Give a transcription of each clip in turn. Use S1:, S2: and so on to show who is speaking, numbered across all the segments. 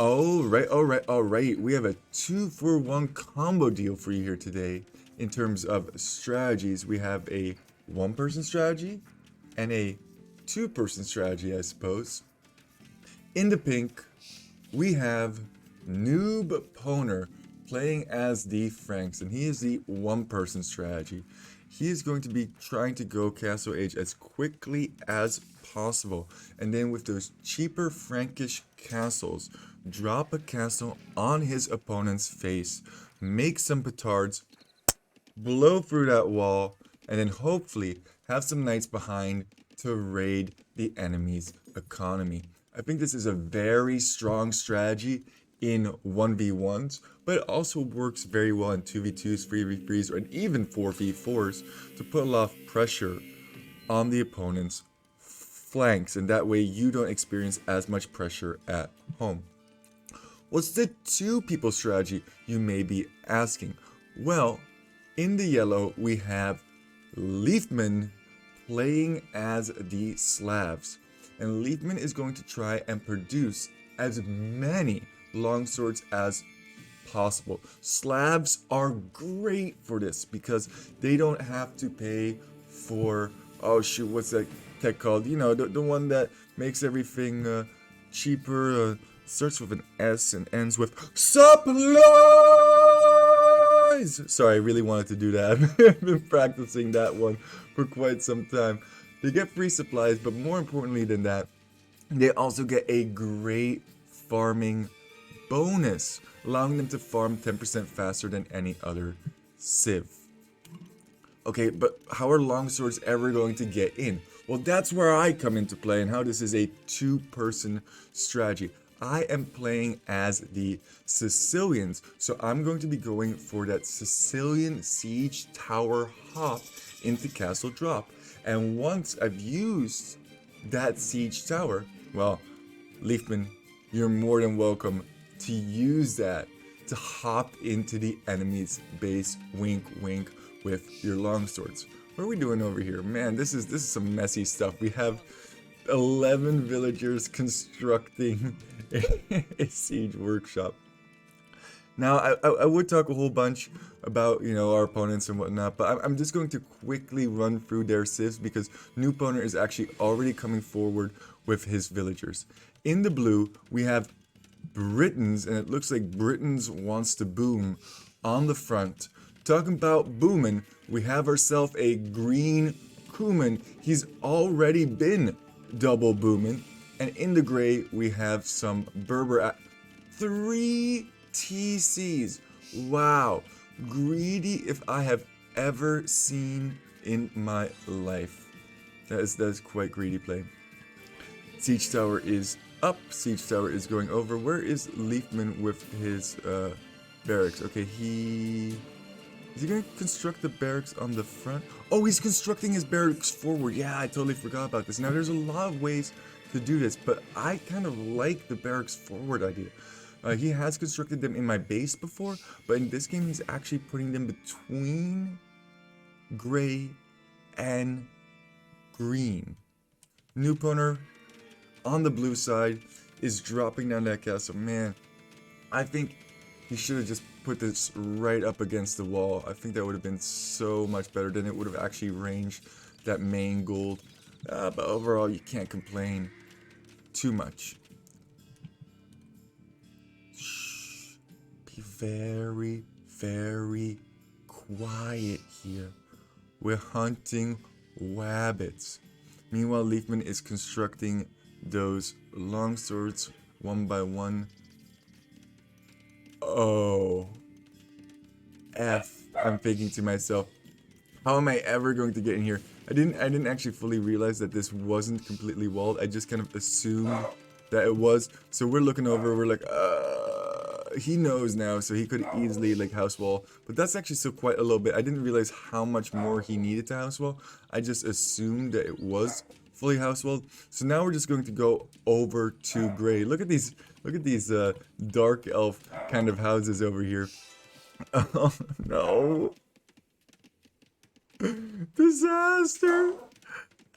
S1: Alright. We have a 2-for-1 combo deal for you here today. In terms of strategies, we have a 1-person strategy and a 2-person strategy, I suppose. In the pink, we have Noob Poner playing as the Franks, and he is the 1-person strategy. He is going to be trying to go Castle Age as quickly as possible, and then with those cheaper Frankish castles, drop a castle on his opponent's face, make some petards, blow through that wall, and then hopefully have some knights behind to raid the enemy's economy. I think this is a very strong strategy in 1v1s, but it also works very well in 2v2s, 3v3s, or even 4v4s to put a lot of pressure on the opponent's flanks, and that way you don't experience as much pressure at home. What's the 2-people strategy, you may be asking? Well, in the yellow we have Leafman playing as the Slavs, and Leafman is going to try and produce as many longswords as possible. Slavs are great for this because they don't have to pay for, oh shoot, what's that tech called? You know, the one that makes everything cheaper, starts with an S and ends with supplies! Sorry, I really wanted to do that. I've been practicing that one for quite some time. They get free supplies, but more importantly than that, they also get a great farming bonus, allowing them to farm 10% faster than any other civ. Okay, but how are longswords ever going to get in? Well, that's where I come into play and how this is a 2-person strategy. I am playing as the Sicilians, so I'm going to be going for that Sicilian siege tower hop into castle drop. And once I've used that siege tower, well, Leafman, you're more than welcome to use that to hop into the enemy's base, wink wink, with your longswords. What are we doing over here? Man, this is some messy stuff. We have 11 villagers constructing a siege workshop. Now, I would talk a whole bunch about, you know, our opponents and whatnot, but I'm just going to quickly run through their civs because New Poner is actually already coming forward with his villagers. In the blue, we have Britons, and it looks like Britons wants to boom on the front. Talking about booming, we have ourselves a green Cumin. He's already been double booming. And in the gray, we have some Berber at 3 TCs. Wow. Greedy if I have ever seen in my life. That is quite greedy play. Siege tower is up. Siege tower is going over. Where is Leafman with his barracks? Okay, is he going to construct the barracks on the front? Oh, he's constructing his barracks forward. Yeah, I totally forgot about this. Now, there's a lot of ways to do this, but I kind of like the barracks forward idea. He has constructed them in my base before, but in this game, he's actually putting them between gray and green. New Poner on the blue side is dropping down that castle. Man, I think he should have just put this right up against the wall. I think that would have been so much better. Then it would have actually ranged that main gold. But overall, you can't complain too much. Shh. Be very, very quiet here. We're hunting wabbits. Meanwhile, Leafman is constructing those longswords one by one. Oh, F. I'm thinking to myself, how am I ever going to get in here? I didn't actually fully realize that this wasn't completely walled. I just kind of assumed that it was. So we're looking over, we're like, he knows now, so he could easily like house wall. But that's actually still quite a little bit. I didn't realize how much more he needed to house wall. I just assumed that it was fully house walled. So now we're just going to go over to gray. Look at these dark elf kind of houses over here. Oh no. Disaster.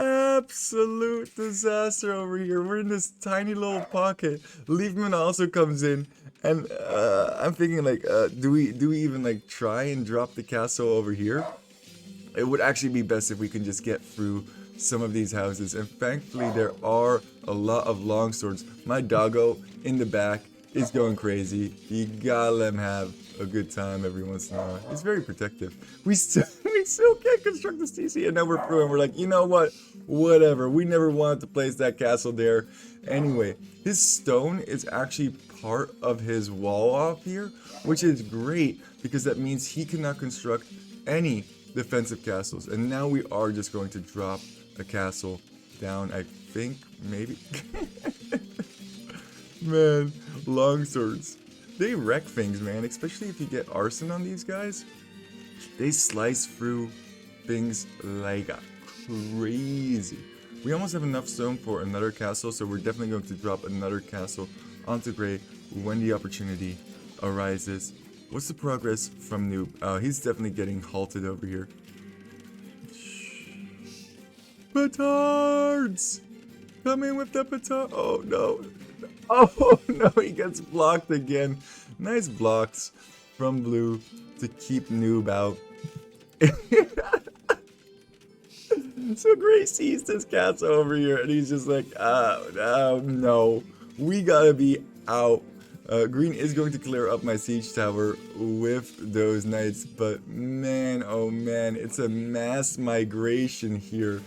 S1: Absolute disaster over here. We're in this tiny little pocket. Liefman also comes in, and I'm thinking like, do we even like try and drop the castle over here? It would actually be best if we can just get through some of these houses, and thankfully there are a lot of longswords. My doggo in the back is going crazy. You gotta let him have a good time every once in a while. He's very protective. We still can't construct this TC, and now we're through, and we're like, you know what? Whatever. We never wanted to place that castle there. Anyway, his stone is actually part of his wall off here, which is great because that means he cannot construct any defensive castles. And now we are just going to drop a castle down, I think, maybe. Man, longswords. They wreck things, man, especially if you get arson on these guys. They slice through things like crazy. We almost have enough stone for another castle, so we're definitely going to drop another castle onto Gray when the opportunity arises. What's the progress from Noob? He's definitely getting halted over here. Petards! Come in with the petard. Oh no. Oh no, he gets blocked again. Nice blocks from Blue to keep Noob out. So Gray sees this castle over here and he's just like, no. We gotta be out. Green is going to clear up my siege tower with those knights, but man, oh man, it's a mass migration here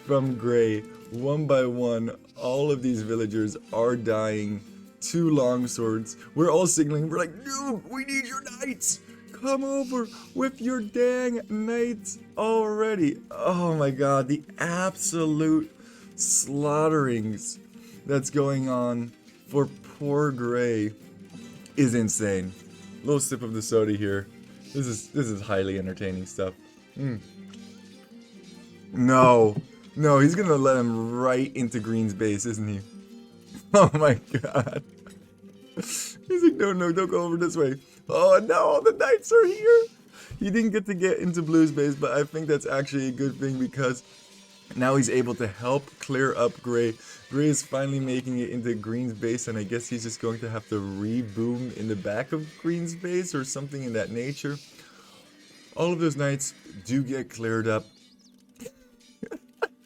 S1: from Gray. One by one, all of these villagers are dying to longswords. We're all signaling, we're like, Noob, we need your knights! Come over with your dang knights already. Oh my god, the absolute slaughterings that's going on for poor Gray is insane. Little sip of the soda here. This is highly entertaining stuff. No, he's gonna let him right into Green's base, isn't he? Oh my god. He's like, no, don't go over this way. Oh no, all the knights are here. He didn't get to get into Blue's base, but I think that's actually a good thing because now he's able to help clear up Gray. Gray is finally making it into Green's base, and I guess he's just going to have to re-boom in the back of Green's base or something in that nature. All of those knights do get cleared up.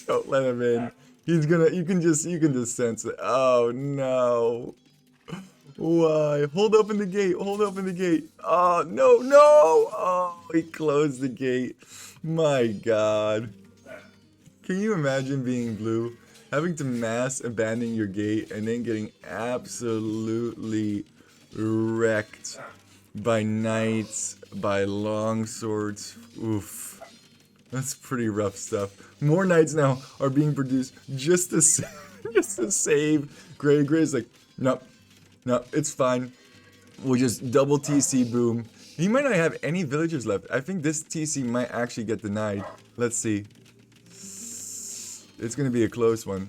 S1: Don't let him in. He's gonna, you can just sense it. Oh no. Why? Hold open the gate. Hold open the gate. Oh, no. Oh, he closed the gate. My god. Can you imagine being Blue? Having to mass abandon your gate and then getting absolutely wrecked by knights, by longswords. Oof. That's pretty rough stuff. More knights now are being produced just to save Gray. Gray's like, nope. No, it's fine. We'll just double TC boom. He might not have any villagers left. I think this TC might actually get denied. Let's see. It's gonna be a close one.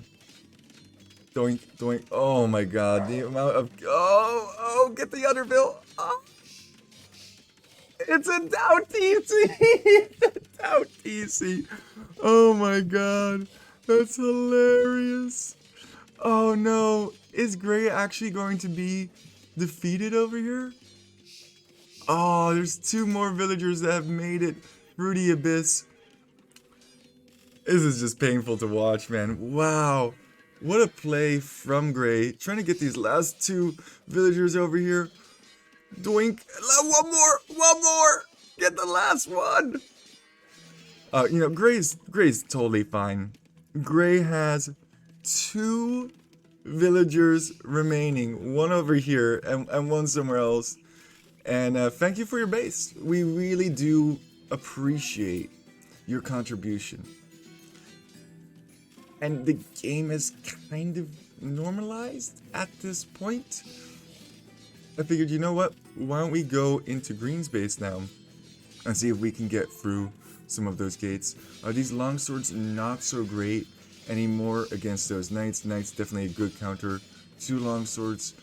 S1: Doink, doink. Oh my god, the amount of... Oh, get the other bill. Oh. It's a down TC. It's a down TC. Oh my god. That's hilarious. Oh no. Is Gray actually going to be defeated over here? Oh, there's 2 more villagers that have made it through the abyss. This is just painful to watch, man. Wow. What a play from Gray. Trying to get these last 2 villagers over here. Doink. One more. Get the last one. You know, Gray's totally fine. Gray has 2 villagers remaining, 1 over here and 1 somewhere else. And thank you for your base. We really do appreciate your contribution. And the game is kind of normalized at this point. I figured, you know what? Why don't we go into Green's base now and see if we can get through some of those gates. Are these longswords not so great anymore against those knights? Knights definitely a good counter to longswords.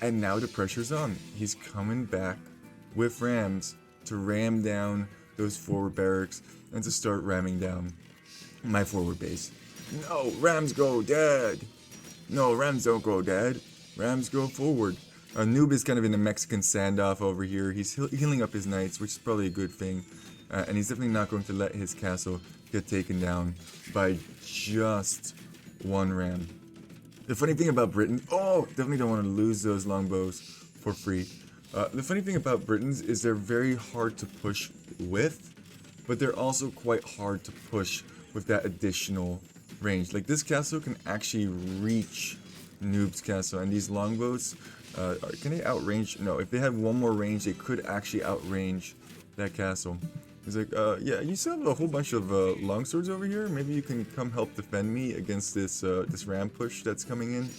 S1: And now the pressure's on. He's coming back with rams to ram down those forward barracks and to start ramming down my forward base. No, rams go dead. No, rams don't go dead. Rams go forward. Noob is kind of in a Mexican standoff over here. He's healing up his knights, which is probably a good thing. And he's definitely not going to let his castle get taken down by just one ram. The funny thing about Britain... Oh, definitely don't want to lose those longbows for free. The funny thing about Britons is they're very hard to push with, but they're also quite hard to push with that additional range. Like, this castle can actually reach Noob's castle, and these longbows, can they outrange? No, if they had one more range, they could actually outrange that castle. He's like, yeah, you still have a whole bunch of longswords over here. Maybe you can come help defend me against this this ram push that's coming in.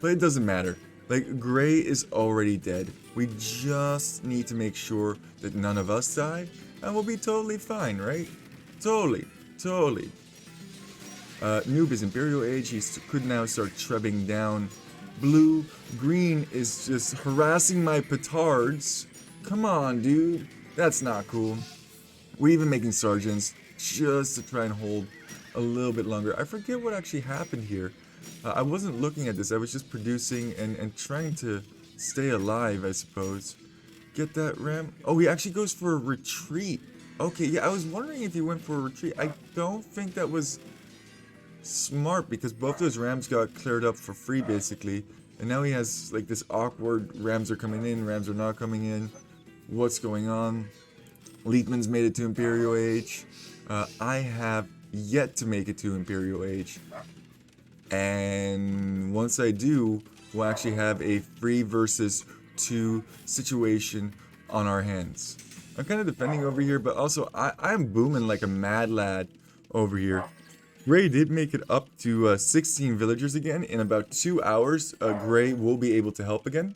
S1: But it doesn't matter. Like, Gray is already dead. We just need to make sure that none of us die, and we'll be totally fine, right? Totally. Noob is Imperial Age. He could now start trebbing down. Blue, green is just harassing my petards. Come on, dude. That's not cool. We're even making sergeants just to try and hold a little bit longer. I forget what actually happened here. I wasn't looking at this. I was just producing and trying to stay alive, I suppose. Get that ram. Oh, he actually goes for a retreat. Okay, yeah, I was wondering if he went for a retreat. I don't think that was smart because both those rams got cleared up for free, basically. And now he has, like, this awkward rams are coming in, rams are not coming in. What's going on? Leitman's made it to Imperial Age. I have yet to make it to Imperial Age. And once I do, we'll actually have a 3 versus 2 situation on our hands. I'm kind of defending over here, but also I'm booming like a mad lad over here. Gray did make it up to 16 villagers again. In about 2 hours, Gray will be able to help again.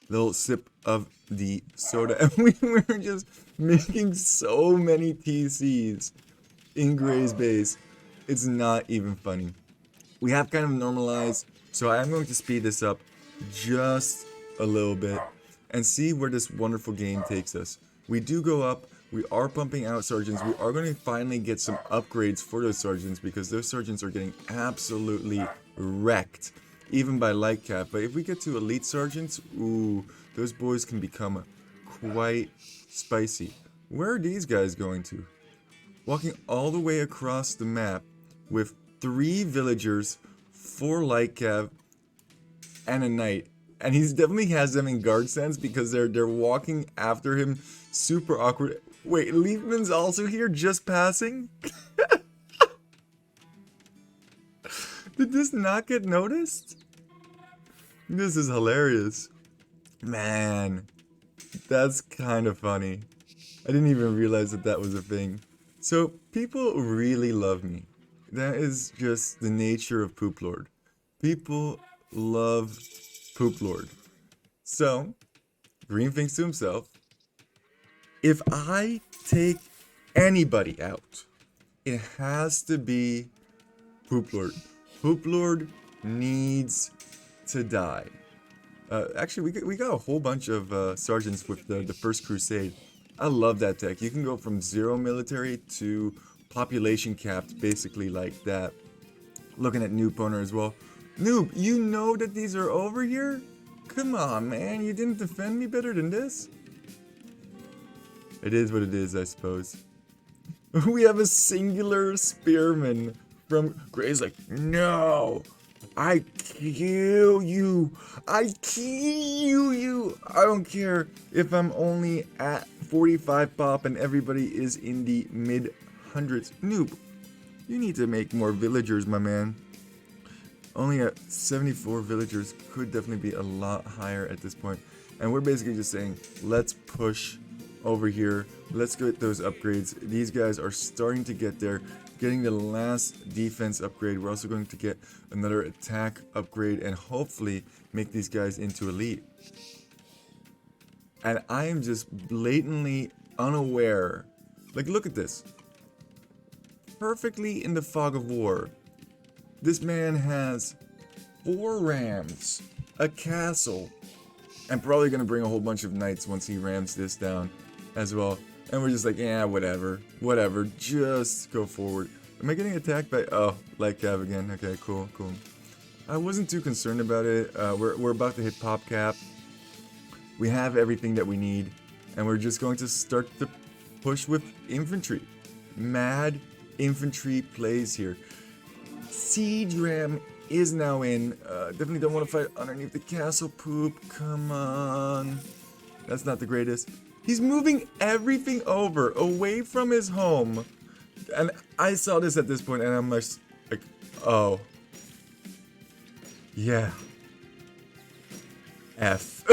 S1: Little sip of the soda, and we were just making so many TCs in Gray's base. It's not even funny. We have kind of normalized, so I am going to speed this up just a little bit and see where this wonderful game takes us. We do go up. We are pumping out sergeants. We are going to finally get some upgrades for those sergeants because those sergeants are getting absolutely wrecked, even by light cap. But if we get to elite sergeants, ooh, those boys can become quite spicy. Where are these guys going to? Walking all the way across the map with 3 villagers, 4 light cav, and a knight. And he definitely has them in guard stance because they're walking after him super awkward. Wait, Leafman's also here just passing? Did this not get noticed? This is hilarious. Man, that's kind of funny. I didn't even realize that that was a thing. So, people really love me. That is just the nature of Poop Lord. People love Poop Lord. So, Green thinks to himself, if I take anybody out, it has to be Poop Lord. Poop Lord needs to die. Actually, we got a whole bunch of sergeants with the First Crusade. I love that tech. You can go from 0 military to population capped, basically like that. Looking at Noob owner as well. Noob, you know that these are over here? Come on, man. You didn't defend me better than this? It is what it is, I suppose. We have a singular spearman from Gray's like, no, I kill you. I kill you. I don't care if I'm only at 45 pop and everybody is in the mid hundreds. Noob, you need to make more villagers, my man. Only at 74 villagers could definitely be a lot higher at this point. And we're basically just saying, let's push over here. Let's get those upgrades. These guys are starting to get there. Getting the last defense upgrade. We're also going to get another attack upgrade and hopefully make these guys into elite. And I am just blatantly unaware. Like, look at this. Perfectly in the fog of war. This man has 4 rams, a castle, and probably going to bring a whole bunch of knights once he rams this down as well. And we're just like, yeah, whatever, just go forward. Am I getting attacked by, oh, light cav again. Okay, cool. I wasn't too concerned about it. We're about to hit pop cap. We have everything that we need, and we're just going to start the push with infantry. Mad infantry plays here. Siege ram is now in. Definitely don't want to fight underneath the castle poop. Come on. That's not the greatest. He's moving everything over, away from his home. And I saw this at this point, and I'm like, oh. Yeah. F.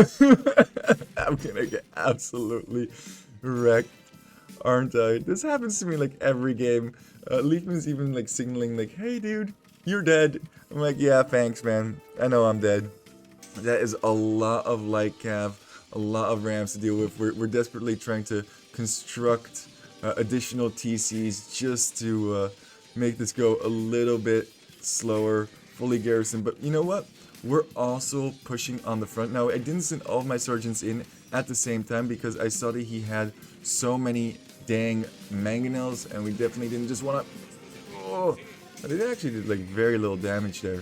S1: I'm gonna get absolutely wrecked, aren't I? This happens to me like every game. Leafman's even like signaling like, hey dude, you're dead. I'm like, yeah, thanks man. I know I'm dead. That is a lot of light cav, a lot of rams to deal with. We're desperately trying to construct additional TCs just to make this go a little bit slower, fully garrisoned. But you know what? We're also pushing on the front. Now, I didn't send all of my sergeants in at the same time because I saw that he had so many dang mangonels, and we definitely didn't just want to... Oh, but it actually did like very little damage there.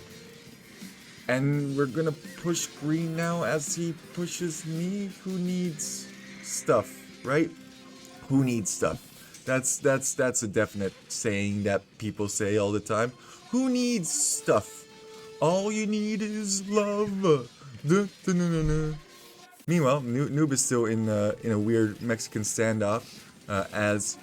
S1: And we're gonna push green now as he pushes me. Who needs stuff, right? Who needs stuff? That's a definite saying that people say all the time. Who needs stuff? All you need is love. Meanwhile, Noob is still in a weird Mexican standoff, as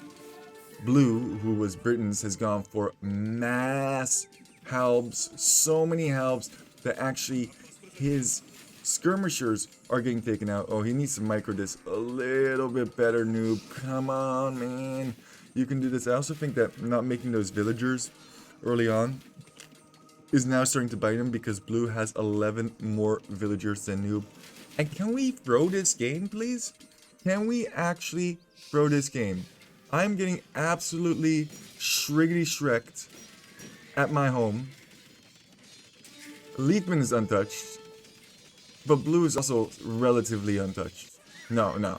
S1: Blue, who was Britain's, has gone for mass halbs, so many halbs that actually his skirmishers are getting taken out. Oh, he needs to micro this a little bit better, Noob. Come on, man. You can do this. I also think that not making those villagers early on is now starting to bite him because Blue has 11 more villagers than Noob. And can we throw this game, please? Can we actually throw this game? I'm getting absolutely shriggity-shrecked at my home. Leafman is untouched, but Blue is also relatively untouched. No.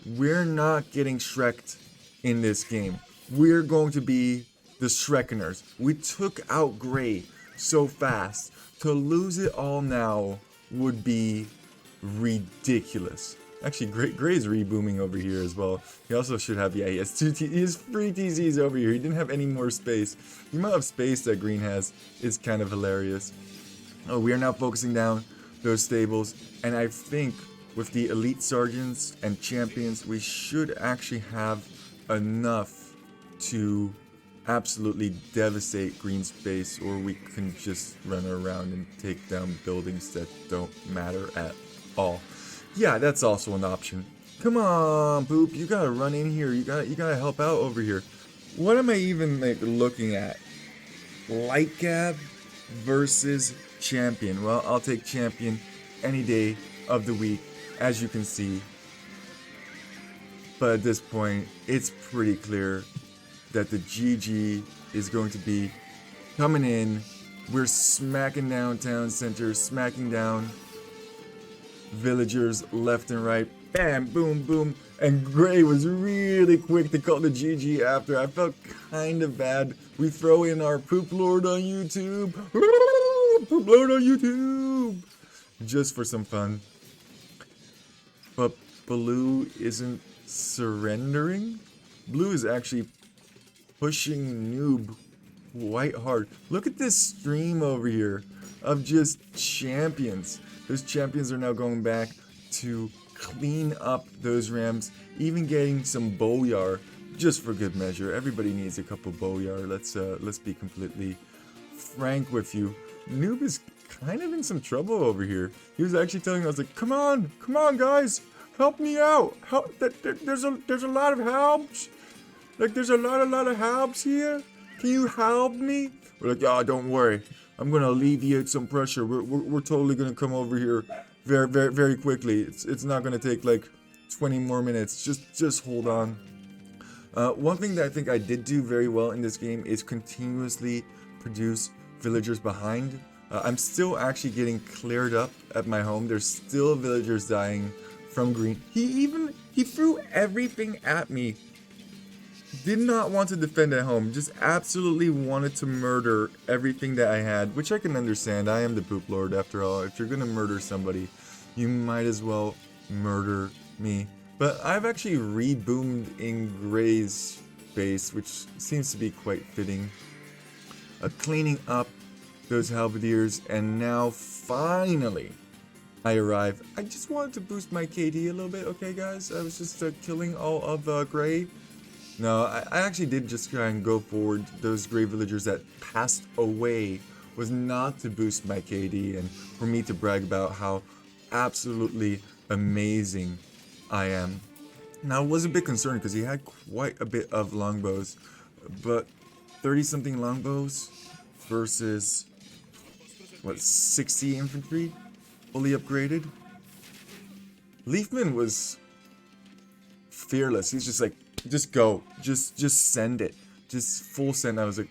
S1: We're not getting shreked in this game. We're going to be the Shreckeners. We took out Gray so fast. To lose it all now would be ridiculous. Actually, Gray's rebooming over here as well. He also should have, yeah, he has he has 3 TZs over here. He didn't have any more space. The amount of space that Green has is kind of hilarious. Oh, we are now focusing down those stables, and I think with the elite sergeants and champions, we should actually have enough to absolutely devastate green space, or we can just run around and take down buildings that don't matter at all. Yeah, that's also an option. Come on, Boop, you gotta run in here. You gotta help out over here. What am I even like looking at? Light cab versus champion. Well, I'll take champion any day of the week, as you can see. But at this point, it's pretty clear that the GG is going to be coming in. We're smacking down town center, smacking down villagers left and right. Bam, boom, boom. And Gray was really quick to call the GG after. I felt kind of bad. We throw in our Poop Lord on YouTube. Poop Lord on YouTube. Just for some fun. But Blue isn't surrendering. Blue is actually pushing Noob quite hard. Look at this stream over here of just champions. Those champions are now going back to clean up those rams, even getting some bowyar just for good measure. Everybody needs a couple bowyar. Let's be completely frank with you. Noob is kind of in some trouble over here. He was actually telling us like, come on guys, help me out. There's a lot of helps. Like, there's a lot of helps here. Can you help me? We're like, oh, don't worry. I'm gonna alleviate some pressure. We're totally gonna come over here very quickly. It's not gonna take like 20 more minutes. Just hold on. One thing that I think I did do very well in this game is continuously produce villagers behind. I'm still actually getting cleared up at my home. There's still villagers dying from green. He even He threw everything at me. Did not want to defend at home. Just absolutely wanted to murder everything that I had, which I can understand. I am the poop lord after all. If you're gonna murder somebody, you might as well murder me. But I've actually reboomed in Gray's base, which seems to be quite fitting. Cleaning up those halberdiers, and now finally I arrive. I just wanted to boost my KD a little bit, okay guys? I was just killing all of Gray. No, I actually did just try and go forward. Those Gray villagers that passed away was not to boost my KD and for me to brag about how absolutely amazing I am. Now, I was a bit concerned because he had quite a bit of longbows, but 30-something longbows versus, what, 60 infantry? Fully upgraded? Leafman was fearless. He's just like, just go. Just send it. Just full send. I was like,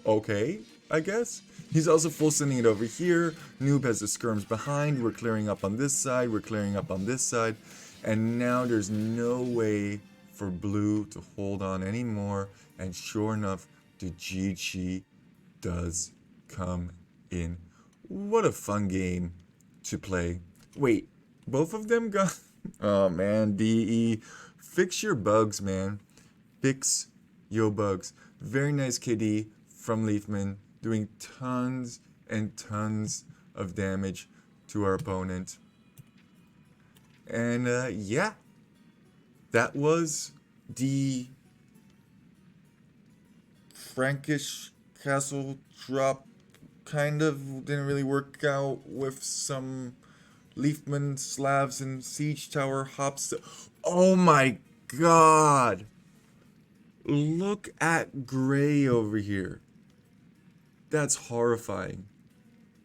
S1: okay, I guess. He's also full sending it over here. Noob has the skirms behind. We're clearing up on this side. We're clearing up on this side. And now there's no way for blue to hold on anymore. And sure enough, the GG does come in. What a fun game to play. Wait, both of them got... Oh man, DE. Fix your bugs, man. Fix your bugs. Very nice KD from Leafman, doing tons and tons of damage to our opponent. And yeah, that was the Frankish castle drop. Kind of didn't really work out with some Leafman Slavs and Siege Tower hops. Oh my god! Look at Gray over here. That's horrifying.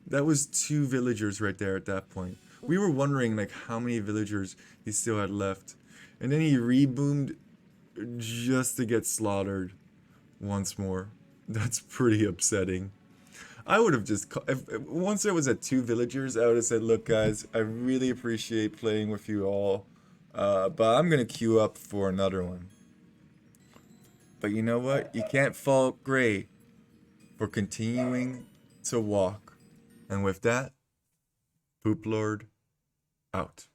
S1: That was 2 villagers right there at that point. We were wondering like how many villagers he still had left. And then he reboomed just to get slaughtered once more. That's pretty upsetting. I would have just, once I was at 2 villagers, I would have said, look guys, I really appreciate playing with you all, but I'm going to queue up for another one. But you know what? You can't fault Gray for continuing to walk. And with that, Poop Lord out.